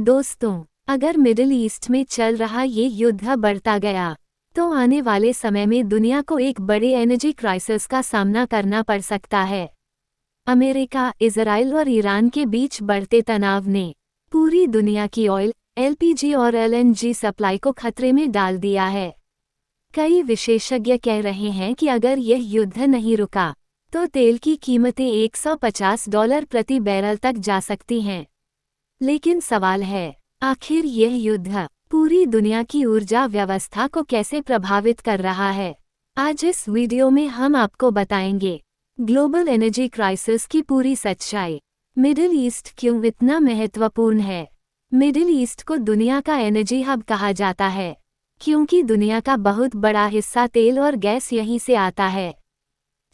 दोस्तों, अगर middle east में चल रहा ये युद्ध बढ़ता गया तो आने वाले समय में दुनिया को एक बड़े एनर्जी क्राइसिस का सामना करना पड़ सकता है। अमेरिका, इजराइल और ईरान के बीच बढ़ते तनाव ने पूरी दुनिया की ऑयल, एलपीजी और एलएनजी सप्लाई को खतरे में डाल दिया है। कई विशेषज्ञ कह रहे हैं कि अगर यह युद्ध नहीं रुका तो तेल की कीमतें $150 प्रति बैरल तक जा सकती हैं। लेकिन सवाल है, आखिर यह युद्ध पूरी दुनिया की ऊर्जा व्यवस्था को कैसे प्रभावित कर रहा है? आज इस वीडियो में हम आपको बताएंगे ग्लोबल एनर्जी क्राइसिस की पूरी सच्चाई। मिडिल ईस्ट क्यों इतना महत्वपूर्ण है? मिडिल ईस्ट को दुनिया का एनर्जी हब कहा जाता है क्योंकि दुनिया का बहुत बड़ा हिस्सा तेल और गैस यहीं से आता है।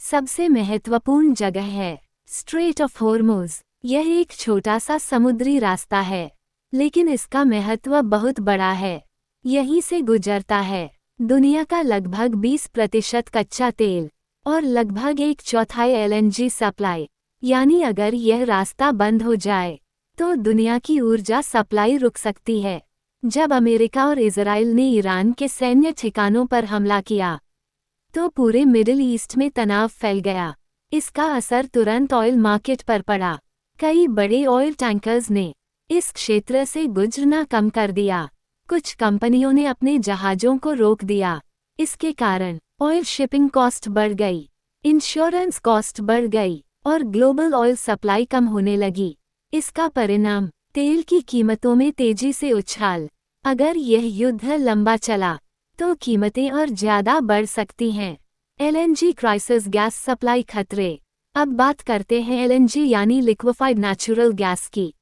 सबसे महत्वपूर्ण जगह है स्ट्रेट ऑफ हॉर्मुज़। यह एक छोटा सा समुद्री रास्ता है, लेकिन इसका महत्व बहुत बड़ा है। यहीं से गुजरता है दुनिया का लगभग 20% कच्चा तेल और लगभग 1/4 एलएनजी सप्लाई। यानी अगर यह रास्ता बंद हो जाए तो दुनिया की ऊर्जा सप्लाई रुक सकती है। जब अमेरिका और इजराइल ने ईरान के सैन्य ठिकानों पर हमला किया तो पूरे मिडिल ईस्ट में तनाव फैल गया। इसका असर तुरंत ऑयल मार्केट पर पड़ा। कई बड़े ऑयल टैंकर्स ने इस क्षेत्र से गुजरना कम कर दिया। कुछ कंपनियों ने अपने जहाज़ों को रोक दिया। इसके कारण ऑयल शिपिंग कॉस्ट बढ़ गई, इंश्योरेंस कॉस्ट बढ़ गई और ग्लोबल ऑयल सप्लाई कम होने लगी। इसका परिणाम तेल की कीमतों में तेजी से उछाल। अगर यह युद्ध लंबा चला तो कीमतें और ज़्यादा बढ़ सकती हैं। एलएनजी क्राइसिस, गैस सप्लाई खतरे। अब बात करते हैं एलएनजी यानी लिक्विफाइड नेचुरल गैस की।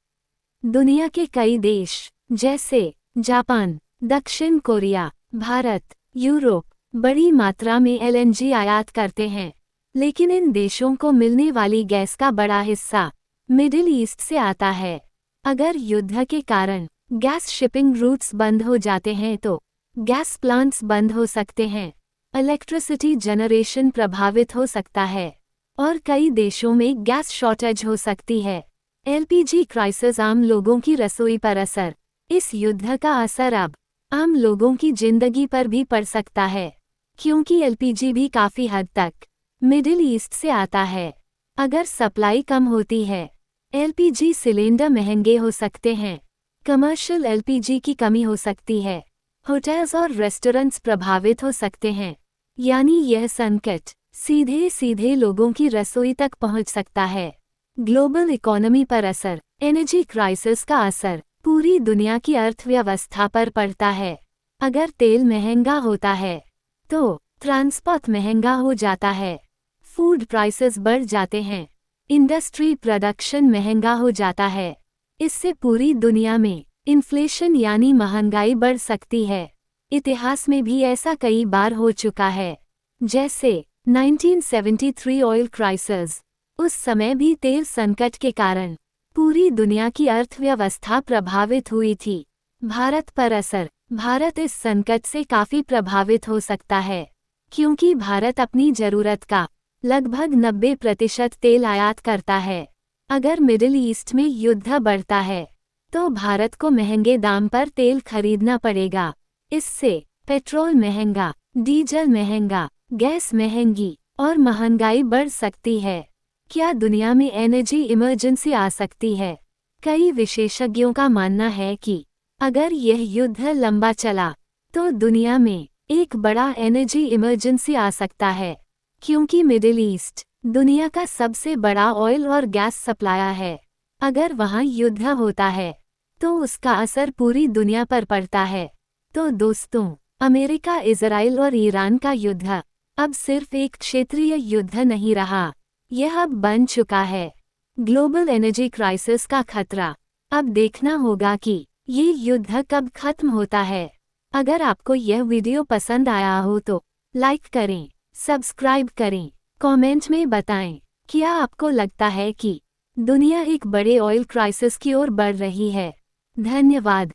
दुनिया के कई देश जैसे जापान, दक्षिण कोरिया, भारत, यूरोप बड़ी मात्रा में एलएनजी आयात करते हैं, लेकिन इन देशों को मिलने वाली गैस का बड़ा हिस्सा मिडिल ईस्ट से आता है। अगर युद्ध के कारण गैस शिपिंग रूट्स बंद हो जाते हैं तो गैस प्लांट्स बंद हो सकते हैं, इलेक्ट्रिसिटी जनरेशन प्रभावित हो सकता है और कई देशों में गैस शॉर्टेज हो सकती है। एलपीजी क्राइसिस, आम लोगों की रसोई पर असर। इस युद्ध का असर अब आम लोगों की जिंदगी पर भी पड़ सकता है क्योंकि एलपीजी भी काफ़ी हद तक मिडिल ईस्ट से आता है। अगर सप्लाई कम होती है, एलपीजी सिलेंडर महंगे हो सकते हैं, कमर्शियल एलपीजी की कमी हो सकती है, होटल्स और रेस्टोरेंट्स प्रभावित हो सकते हैं। यानी यह संकट सीधे सीधे लोगों की रसोई तक पहुंच सकता है। ग्लोबल इकोनॉमी पर असर। एनर्जी क्राइसिस का असर पूरी दुनिया की अर्थव्यवस्था पर पड़ता है। अगर तेल महंगा होता है तो ट्रांसपोर्ट महंगा हो जाता है, फूड प्राइसेस बढ़ जाते हैं, इंडस्ट्री प्रोडक्शन महंगा हो जाता है। इससे पूरी दुनिया में इन्फ्लेशन यानी महंगाई बढ़ सकती है। इतिहास में भी ऐसा कई बार हो चुका है, जैसे 1973 ऑयल क्राइसिस। उस समय भी तेल संकट के कारण पूरी दुनिया की अर्थव्यवस्था प्रभावित हुई थी। भारत पर असर। भारत इस संकट से काफ़ी प्रभावित हो सकता है क्योंकि भारत अपनी ज़रूरत का लगभग 90% तेल आयात करता है। अगर मिडिल ईस्ट में युद्ध बढ़ता है तो भारत को महंगे दाम पर तेल खरीदना पड़ेगा। इससे पेट्रोल महंगा, डीजल महंगा, गैस महंगी और महंगाई बढ़ सकती है। क्या दुनिया में एनर्जी इमरजेंसी आ सकती है? कई विशेषज्ञों का मानना है कि अगर यह युद्ध लंबा चला तो दुनिया में एक बड़ा एनर्जी इमरजेंसी आ सकता है क्योंकि मिडिल ईस्ट दुनिया का सबसे बड़ा ऑयल और गैस सप्लायर है। अगर वहाँ युद्ध होता है तो उसका असर पूरी दुनिया पर पड़ता है। तो दोस्तों, अमेरिका, इजराइल और ईरान का युद्ध अब सिर्फ एक क्षेत्रीय युद्ध नहीं रहा, यह अब बन चुका है ग्लोबल एनर्जी क्राइसिस का खतरा। अब देखना होगा कि ये युद्ध कब खत्म होता है। अगर आपको यह वीडियो पसंद आया हो तो लाइक करें, सब्सक्राइब करें, कमेंट में बताएं क्या आपको लगता है कि दुनिया एक बड़े ऑयल क्राइसिस की ओर बढ़ रही है। धन्यवाद।